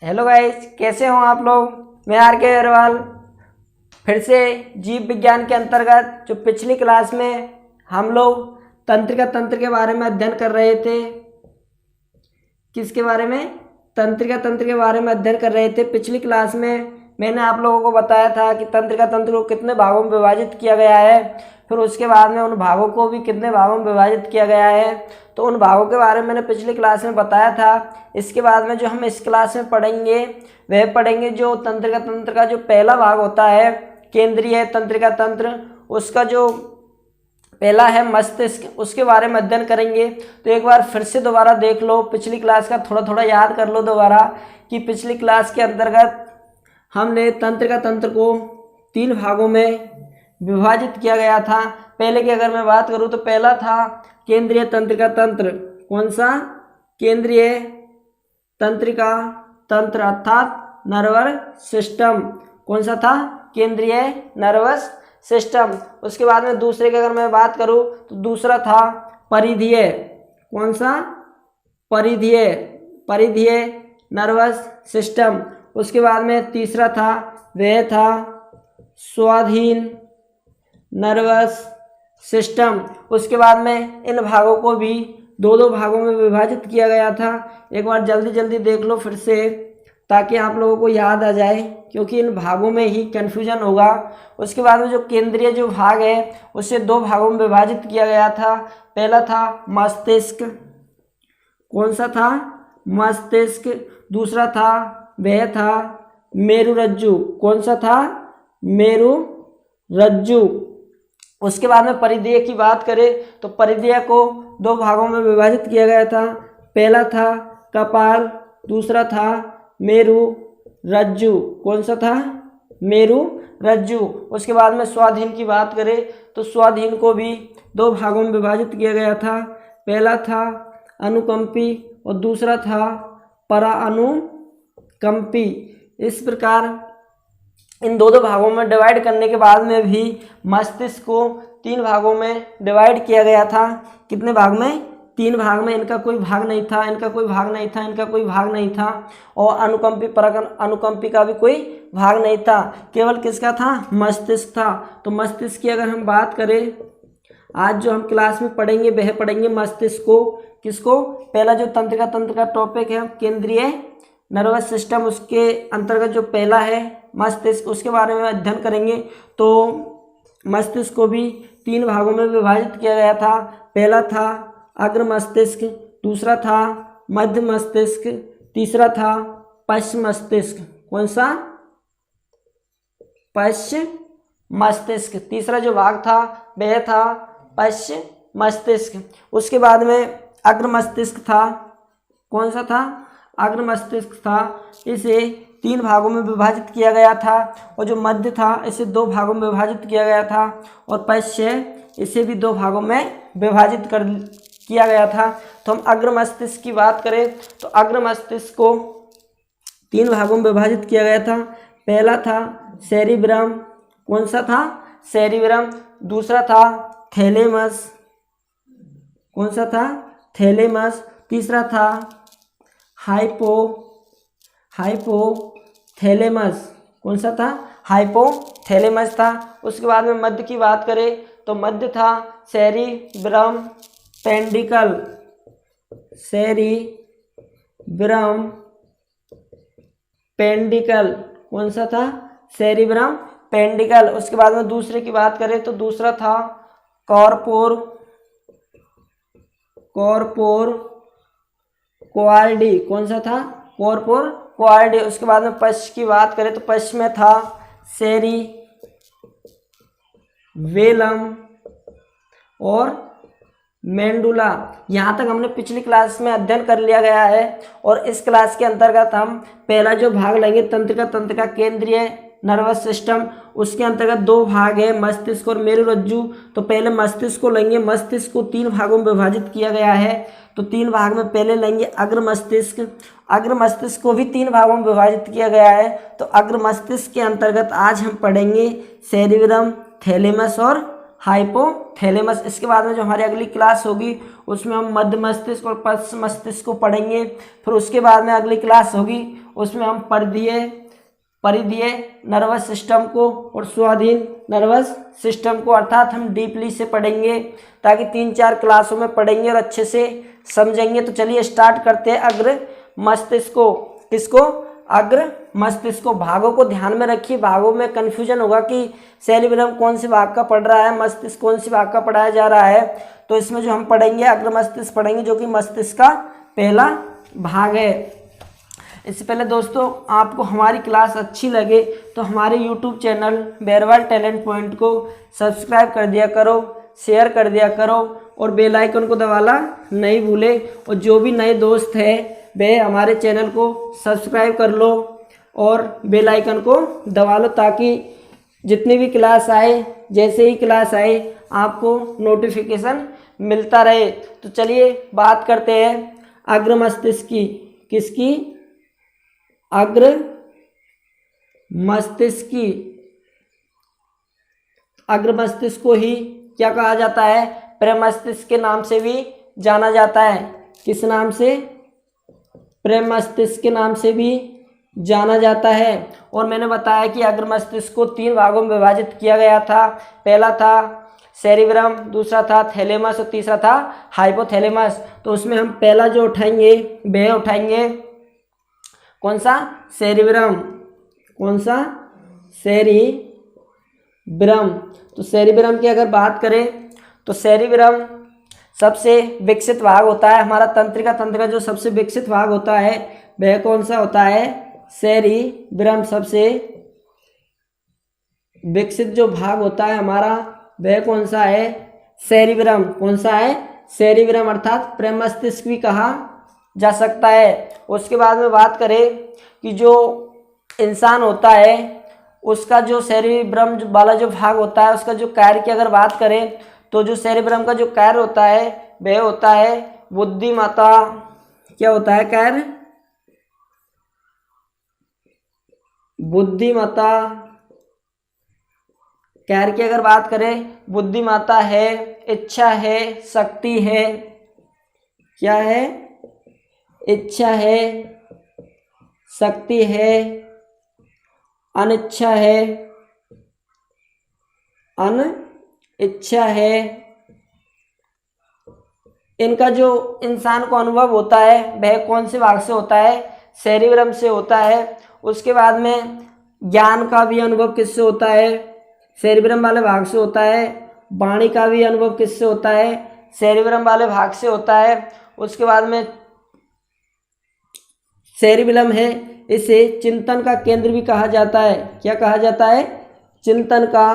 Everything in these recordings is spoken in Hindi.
हेलो गाइस, कैसे हो आप लोग। मैं आर के अग्रवाल फिर से जीव विज्ञान के अंतर्गत जो पिछली क्लास में हम लोग तंत्र के बारे में अध्ययन कर रहे थे। किसके बारे में? तंत्र के बारे में अध्ययन कर रहे थे। पिछली क्लास में मैंने आप लोगों को बताया था कि तंत्र को कितने भागों में विभाजित किया गया है, फिर उसके बाद में उन भागों को भी कितने भागों में विभाजित किया गया है। तो उन भागों के बारे में मैंने पिछली क्लास में बताया था। इसके बाद में जो हम इस क्लास में पढ़ेंगे वह पढ़ेंगे जो तंत्र का जो पहला भाग होता है केंद्रीय तंत्र, उसका जो पहला है मस्तिष्क, उसके बारे में अध्ययन करेंगे। तो एक बार फिर से दोबारा देख लो, पिछली क्लास का थोड़ा थोड़ा याद कर लो दोबारा कि पिछली क्लास के अंतर्गत हमने तंत्र को 3 भागों में विभाजित किया गया था। पहले की अगर मैं बात करूं तो पहला था केंद्रीय तंत्र। कौन सा? केंद्रीय तंत्रिका तंत्र अर्थात नर्वस सिस्टम। कौन सा था? केंद्रीय नर्वस सिस्टम। उसके बाद में दूसरे की अगर मैं बात करूं तो दूसरा था परिधीय। कौन सा? परिधीय नर्वस सिस्टम। उसके बाद में तीसरा था वह था स्वाधीन नर्वस सिस्टम। उसके बाद में इन भागों को भी 2 भागों में विभाजित किया गया था। एक बार जल्दी देख लो फिर से ताकि आप लोगों को याद आ जाए, क्योंकि इन भागों में ही कन्फ्यूजन होगा। उसके बाद में जो केंद्रीय जो भाग है उसे 2 भागों में विभाजित किया गया था। पहला था मस्तिष्क। कौन सा था? मस्तिष्क। दूसरा था वह था मेरुरज्जु। कौन सा था? मेरुरज्जु। उसके बाद में परिधीय की बात करें तो परिधीय को 2 भागों में विभाजित किया गया था। पहला था कपाल, दूसरा था मेरुरज्जु। कौन सा था? मेरुरज्जु। उसके बाद में स्वाधीन की बात करें तो स्वाधीन को भी 2 भागों में विभाजित किया गया था। पहला था अनुकंपी और दूसरा था पराअनुकंपी। इस प्रकार इन 2 भागों में डिवाइड करने के बाद में भी मस्तिष्क को 3 भागों में डिवाइड किया गया था। कितने भाग में? 3 भाग में। इनका कोई भाग नहीं था, इनका कोई भाग नहीं था, इनका कोई भाग नहीं था, और अनुकंपी का भी कोई भाग नहीं था। केवल किसका था? मस्तिष्क था। तो मस्तिष्क की अगर हम बात करें, आज जो हम क्लास में पढ़ेंगे वह पढ़ेंगे मस्तिष्क को। किसको? पहला जो तंत्र का टॉपिक है केंद्रीय नर्वस सिस्टम, उसके अंतर्गत जो पहला है मस्तिष्क, उसके बारे में अध्ययन करेंगे। तो मस्तिष्क को भी 3 भागों में विभाजित किया गया था। पहला था अग्र मस्तिष्क, दूसरा था मध्य मस्तिष्क, तीसरा था पश्च मस्तिष्क। कौन सा? पश्च मस्तिष्क। तीसरा जो भाग था वह था पश्च मस्तिष्क। उसके बाद में अग्र मस्तिष्क था। कौन सा था? अग्र मस्तिष्क था। इसे 3 भागों में विभाजित किया गया था, और जो मध्य था इसे 2 भागों में विभाजित किया गया था, और पश्च इसे भी 2 भागों में विभाजित किया गया था। तो हम अग्र मस्तिष्क की बात करें तो अग्र मस्तिष्क को 3 भागों में विभाजित किया गया था। पहला था सेरिब्रम। कौन सा था? सेरिब्रम। दूसरा था थैलेमस। कौन सा था? थैलेमस। तीसरा था हाइपोथैलेमस। कौन सा था? हाइपोथैलेमस था। उसके बाद में मध्य की बात करें तो मध्य था सेरिब्रम पेंडिकल। सेरिब्रम पेंडिकल। कौन सा था? सेरिब्रम पेंडिकल। उसके बाद में दूसरे की बात करें तो दूसरा था कॉर्पोर क्वार्डी। कौन सा था? कॉर्पोर क्वार्डी। उसके बाद में पश्च की बात करें तो पश्च में था सेरिवेलम और मेंडुला। यहाँ तक हमने पिछली क्लास में अध्ययन कर लिया गया है, और इस क्लास के अंतर्गत हम पहला जो भाग लेंगे तंत्र का केंद्रीय नर्वस सिस्टम, उसके अंतर्गत 2 भाग है मस्तिष्क और मेरुरज्जु। तो पहले मस्तिष्क को लेंगे। मस्तिष्क को 3 भागों में विभाजित किया गया है, तो 3 भाग में पहले लेंगे अग्र मस्तिष्क। अग्र मस्तिष्क को भी 3 भागों में विभाजित किया गया है। तो अग्र मस्तिष्क के अंतर्गत आज हम पढ़ेंगे सेरिब्रम, थैलेमस और हाइपोथैलेमस। इसके बाद में जो हमारी अगली क्लास होगी उसमें हम मध्य मस्तिष्क और पश्च मस्तिष्क को पढ़ेंगे। फिर उसके बाद में अगली क्लास होगी उसमें हम परिधीय नर्वस सिस्टम को और स्वाधीन नर्वस सिस्टम को अर्थात हम डीपली से पढ़ेंगे, ताकि 3-4 क्लासों में पढ़ेंगे और अच्छे से समझेंगे। तो चलिए स्टार्ट करते हैं अग्र मस्तिष्क को। किसको? अग्र मस्तिष्क को। भागों को ध्यान में रखिए, भागों में कन्फ्यूजन होगा कि सेरिब्रम कौन से भाग का पढ़ रहा है, मस्तिष्क कौन से भाग का पढ़ाया जा रहा है। तो इसमें जो हम पढ़ेंगे अग्र मस्तिष्क पढ़ेंगे, जो कि मस्तिष्क का पहला भाग है। इससे पहले दोस्तों आपको हमारी क्लास अच्छी लगे तो हमारे YouTube channel Berwal talent point को सब्सक्राइब कर दिया करो, शेयर कर दिया करो और बेल आइकन को दबाना नहीं भूले। और जो भी नए दोस्त हैं वे हमारे चैनल को सब्सक्राइब कर लो और बेल आइकन को दबा लो, ताकि जितनी भी क्लास आए, जैसे ही क्लास आए आपको नोटिफिकेशन मिलता रहे। तो चलिए बात करते हैं अग्र मस्तिष्क की। किसकी? अग्र मस्तिष्क की। अग्र मस्तिष्क को ही क्या कहा जाता है? प्रमस्तिष्क के नाम से भी जाना जाता है। किस नाम से? प्रमस्तिष्क के नाम से भी जाना जाता है। और मैंने बताया कि अग्र मस्तिष्क को 3 भागों में विभाजित किया गया था। पहला था सेरिब्रम, दूसरा था थैलेमस और तीसरा था हाइपोथैलेमस। तो उसमें हम पहला जो उठाएंगे वह उठाएंगे कौन सा? सेरिब्रम। कौन सा? सेरिब्रम। तो सेरिब्रम की अगर बात करें तो सेरिब्रम सबसे विकसित भाग होता है। हमारा तंत्रिका तंत्र का जो सबसे विकसित भाग होता है वह कौन सा होता है? सेरिब्रम। सबसे विकसित जो भाग होता है हमारा वह कौन सा है? सेरिब्रम। कौन सा है? सेरिब्रम, अर्थात प्रमस्तिष्क भी कहा जा सकता है। उसके बाद में बात करें कि जो इंसान होता है उसका जो सेरिब्रम वाला जो भाग होता है उसका जो कार्य की अगर बात करें तो जो सेरिब्रम का जो कार्य होता है वह होता है बुद्धिमत्ता। क्या होता है कार्य? बुद्धिमत्ता। कार्य की अगर बात करें बुद्धिमत्ता है, इच्छा है, शक्ति है। क्या है? इच्छा है, शक्ति है, अनिच्छा है, अनिच्छा है। इनका जो इंसान को अनुभव होता है वह कौन से भाग से होता है? सेरिब्रम से होता है। उसके बाद में ज्ञान का भी अनुभव किससे होता है? सेरिब्रम वाले भाग से होता है। वाणी का भी अनुभव किससे होता है? सेरिब्रम वाले भाग से होता है। उसके बाद में सेरिब्रम है, इसे चिंतन का केंद्र भी कहा जाता है। क्या कहा जाता है? चिंतन का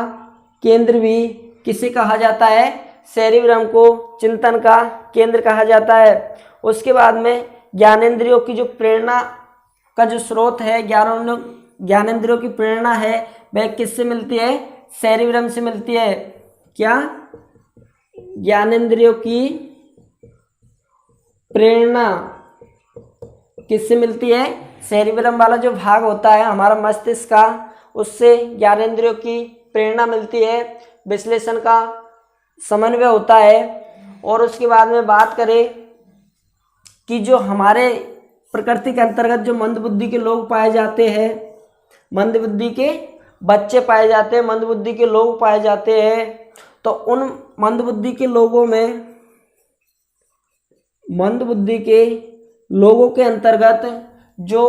केंद्र भी किसे कहा जाता है? सेरिब्रम को चिंतन का केंद्र कहा जाता है। उसके बाद में ज्ञानेंद्रियों की जो प्रेरणा का जो स्रोत है, ज्ञानेंद्रियों की प्रेरणा है वह किससे मिलती है? सेरिब्रम से मिलती है। क्या? ज्ञानेंद्रियों की प्रेरणा किससे मिलती है? सेरिब्रम वाला जो भाग होता है हमारा मस्तिष्क का, उससे ज्ञानेंद्रियों की प्रेरणा मिलती है, विश्लेषण का समन्वय होता है। और उसके बाद में बात करें कि जो हमारे प्रकृति के अंतर्गत जो मंदबुद्धि के लोग पाए जाते हैं, मंदबुद्धि के बच्चे पाए जाते हैं, मंदबुद्धि के लोग पाए जाते हैं, तो उन मंदबुद्धि के लोगों में, मंदबुद्धि के लोगों के अंतर्गत जो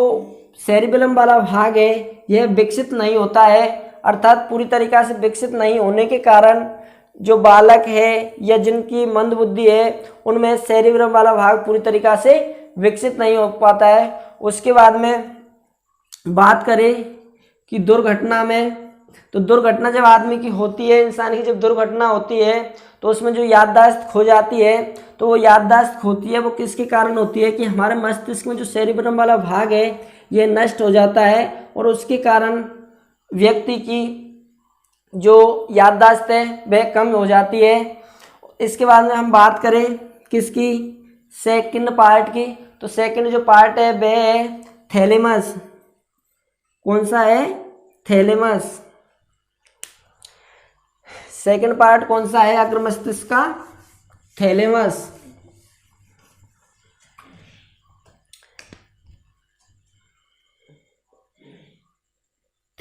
सेरिबेलम वाला भाग है यह विकसित नहीं होता है। अर्थात पूरी तरीक़ा से विकसित नहीं होने के कारण जो बालक है या जिनकी मंदबुद्धि है उनमें सेरिब्रम वाला भाग पूरी तरीक़ा से विकसित नहीं हो पाता है। उसके बाद में बात करें कि दुर्घटना में, तो दुर्घटना जब आदमी की होती है, इंसान की जब दुर्घटना होती है तो उसमें जो याददाश्त खो जाती है, तो वो याददाश्त खोती है वो किसके कारण होती है कि हमारे मस्तिष्क में जो सेरिब्रम वाला भाग है ये नष्ट हो जाता है और उसके कारण व्यक्ति की जो याददाश्त है वह कम हो जाती है। इसके बाद में हम बात करें किसकी, सेकंड पार्ट की, तो सेकंड जो पार्ट है वह है थैलेमस। कौन सा है? थैलेमस। सेकंड पार्ट कौन सा है अग्र मस्तिष्क का? थैलेमस।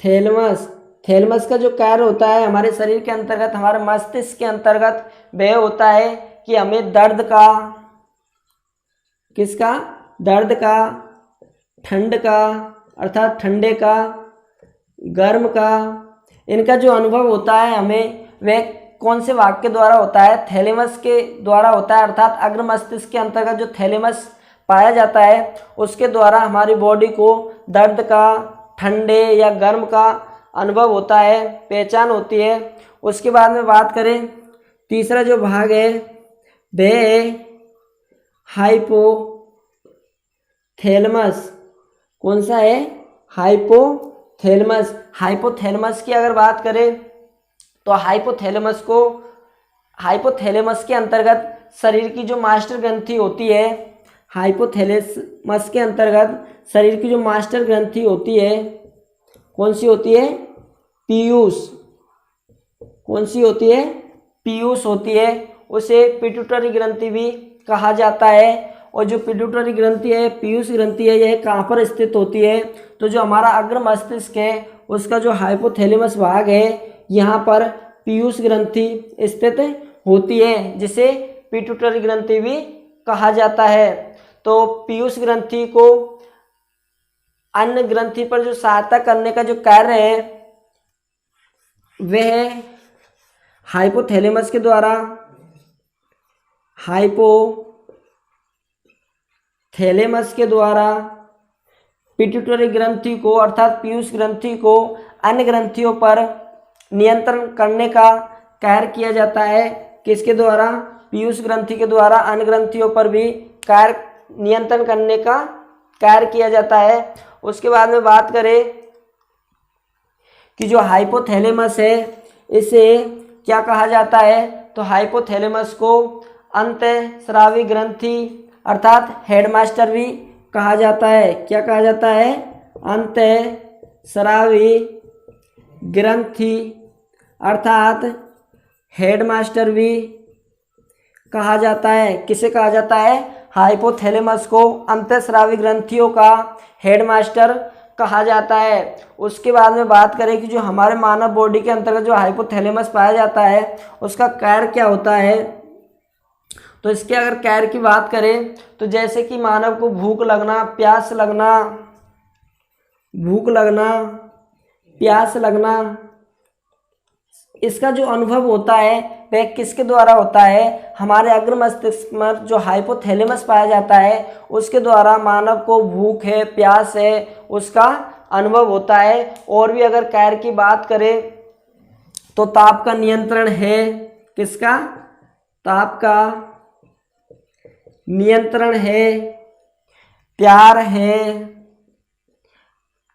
थैलेमस, थैलेमस का जो कार्य होता है हमारे शरीर के अंतर्गत, हमारे मस्तिष्क के अंतर्गत, वह होता है कि हमें दर्द का, किसका? दर्द का, ठंड का अर्थात ठंडे का, गर्म का, इनका जो अनुभव होता है हमें, वह कौन से भाग के द्वारा होता है? थैलेमस के द्वारा होता है। अर्थात अग्र मस्तिष्क के अंतर्गत जो थैलेमस पाया जाता है उसके द्वारा हमारी बॉडी को दर्द का, ठंडे या गर्म का अनुभव होता है, पहचान होती है। उसके बाद में बात करें, तीसरा जो भाग है वह है हाइपोथैलेमस। कौन सा है? हाइपोथैलेमस। हाइपोथैलेमस की अगर बात करें तो हाइपोथैलेमस के अंतर्गत शरीर की जो मास्टर ग्रंथि होती है, हाइपोथैलेमस के अंतर्गत शरीर की जो मास्टर ग्रंथि होती है, कौन सी होती है? पीयूष। कौन सी होती है? पीयूष होती है। उसे पिट्यूटरी ग्रंथि भी कहा जाता है। और जो पिट्यूटरी ग्रंथि है, पीयूष ग्रंथि है, यह कहाँ पर स्थित होती है? तो जो हमारा अग्र मस्तिष्क है उसका जो हाइपोथैलेमस भाग है, यहाँ पर पीयूष ग्रंथि स्थित होती है, जिसे पिट्यूटरी ग्रंथि भी कहा जाता है। तो पीयूष ग्रंथि को अन्य ग्रंथि पर जो सहायता करने का जो कार्य है वह हाइपोथैलेमस के द्वारा, हाइपोथैलेमस के द्वारा पिट्यूटरी ग्रंथि को अर्थात पीयूष ग्रंथि को अन्य ग्रंथियों पर नियंत्रण करने का कार्य किया जाता है। किसके द्वारा? पीयूष ग्रंथि के द्वारा अन्य ग्रंथियों पर भी कार्य, नियंत्रण करने का कार्य किया जाता है। उसके बाद में बात करें कि जो हाइपोथैलेमस है इसे क्या कहा जाता है? तो हाइपोथैलेमस को अंतःस्रावी ग्रंथि अर्थात हेडमास्टर भी कहा जाता है। क्या कहा जाता है? अंतःस्रावी ग्रंथि अर्थात हेडमास्टर भी कहा जाता है। किसे कहा जाता है? हाइपोथैलेमस को अंतःस्रावी ग्रंथियों का हेडमास्टर कहा जाता है। उसके बाद में बात करें कि जो हमारे मानव बॉडी के अंतर्गत जो हाइपोथैलेमस पाया जाता है उसका कार्य क्या होता है? तो इसके अगर कार्य की बात करें तो जैसे कि मानव को भूख लगना, प्यास लगना, इसका जो अनुभव होता है वह किसके द्वारा होता है? हमारे अग्र मस्तिष्क में जो हाइपोथैलेमस पाया जाता है उसके द्वारा मानव को भूख है, प्यास है, उसका अनुभव होता है। और भी अगर कार्य की बात करें तो ताप का नियंत्रण है। किसका? ताप का नियंत्रण है, प्यार है।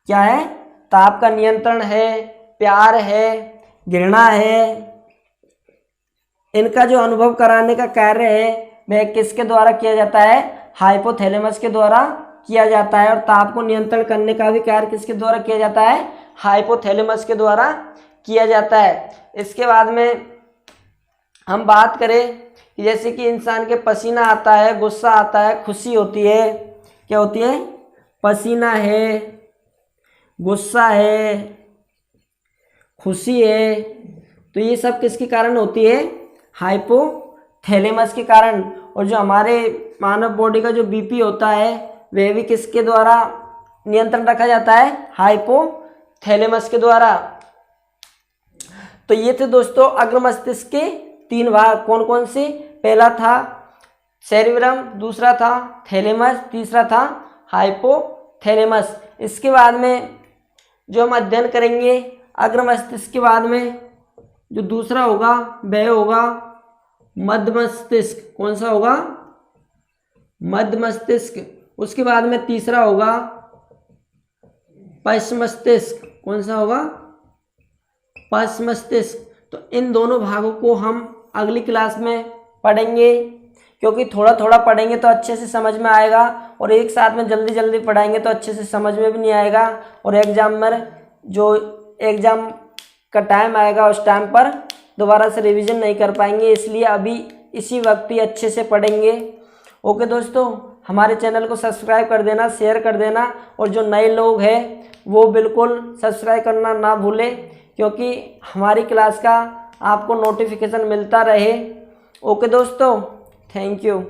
क्या है? ताप का नियंत्रण है, प्यार है, घृणा है। इनका जो अनुभव कराने का कार्य है वह किसके द्वारा किया जाता है? हाइपोथैलेमस के द्वारा किया जाता है। और ताप को नियंत्रण करने का भी कार्य किसके द्वारा किया जाता है? हाइपोथैलेमस के द्वारा किया जाता है। इसके बाद में हम बात करें कि जैसे कि इंसान के पसीना आता है, गुस्सा आता है, खुशी होती है। क्या होती है? पसीना है, गुस्सा है, खुशी है। तो ये सब किसके कारण होती है? हाइपोथैलेमस के कारण। और जो हमारे मानव बॉडी का जो बीपी होता है वह भी किसके द्वारा नियंत्रण रखा जाता है? हाइपोथैलेमस के द्वारा। तो ये थे दोस्तों अग्र मस्तिष्क के 3 भाग। कौन कौन से? पहला था सेरिब्रम, दूसरा था थैलेमस, तीसरा था हाइपोथैलेमस। इसके बाद में जो हम अध्ययन करेंगे अग्र मस्तिष्क के बाद में जो दूसरा होगा वह होगा मध्य मस्तिष्क। कौन सा होगा? मध्य मस्तिष्क। उसके बाद में तीसरा होगा पश्च मस्तिष्क। कौन सा होगा? पश्च मस्तिष्क। तो इन दोनों भागों को हम अगली क्लास में पढ़ेंगे, क्योंकि थोड़ा थोड़ा पढ़ेंगे तो अच्छे से समझ में आएगा, और एक साथ में जल्दी जल्दी पढ़ाएंगे तो अच्छे से समझ में भी नहीं आएगा। और एग्जाम में जो एग्ज़ाम का टाइम आएगा उस टाइम पर दोबारा से रिवीजन नहीं कर पाएंगे, इसलिए अभी इसी वक्त ही अच्छे से पढ़ेंगे। ओके दोस्तों, हमारे चैनल को सब्सक्राइब कर देना, शेयर कर देना, और जो नए लोग हैं वो बिल्कुल सब्सक्राइब करना ना भूलें, क्योंकि हमारी क्लास का आपको नोटिफिकेशन मिलता रहे। ओके दोस्तों, थैंक यू।